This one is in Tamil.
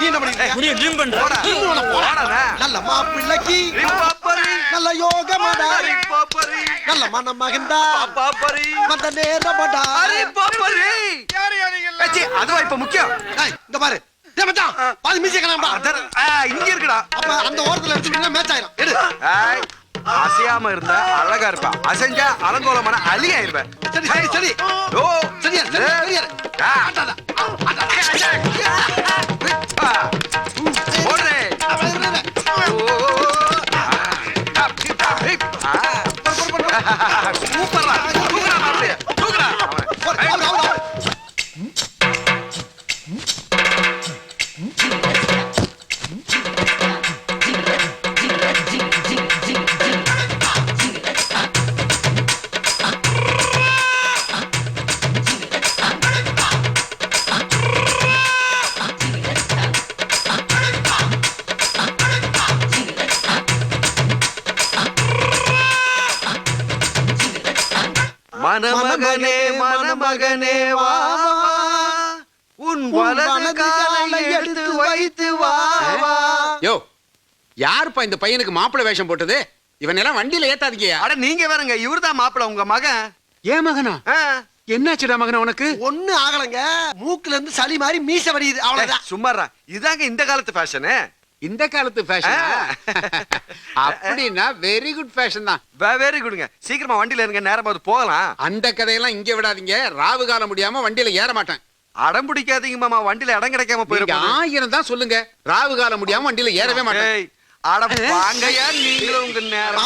நீ என்ன பண்ணிட்டு ட்ரீம் பண்ற நல்ல மாப்பிள்ளைக்கு நல்ல யோகமடா நல்ல மனம் மகிந்தா வந்த நேரமடா அதுவா இப்ப முக்கியம். இந்த பாரு பாதி மீசி இங்க இருக்குடா. அப்ப அந்த ஓரத்துல எடுத்துட்டீங்கன்னா மேட்ச் ஆயிரும். எடு. அசையாம இருந்தா அழகா இருப்ப, அசைஞ்சா அலங்கோலமான அலி ஆயிருப்ப. சரி சரி சரி. ஓ சரியா சரியா. ஓடுறே. சூப்பர்ரா. தூக்குடா மாப்பிளைய. தூக்குடா. மணமகனே மணமகனே வா உன் வலது காலை எடுத்து வைத்து வா. யோ, யாருப்பா இந்த பையனுக்கு மாப்பிள்ளை வேஷம் போட்டது? இவன் எல்லாம் வண்டியில ஏத்தாதீங்க. அட நீங்க வேறங்க, இவர்தான் மாப்பிள்ள உங்க மகன். ஏன் மகனா? என்னாச்சுடா மகனா உனக்கு? ஒண்ணு ஆகலங்க, மூக்குல இருந்து சளி மாதிரி மீச வடியுது, அவ்வளவுதான். சும்மாறா, இதாங்க இந்த காலத்து ஃபேஷனு. இந்த காலத்து ஃபேஷன் அப்படின்னா வெரி குட் ஃபேஷன் தான். வெரி குட்ங்க. சீக்கிரமா வண்டியில இருங்க, நேரமா போகலாம். அந்த கதையெல்லாம் இங்க விடாதீங்க. ராவு காலம் முடியாம வண்டியில ஏற மாட்டேன். அடம் பிடிக்காதீங்க மாமா, வண்டியில இடம் கிடைக்காம போயிருப்போம். 1000 தான் சொல்லுங்க, ராவு காலம் முடியாம வண்டியில ஏறவே மாட்டேன். அட வாங்கயா நீங்களும் உங்க நேரம்.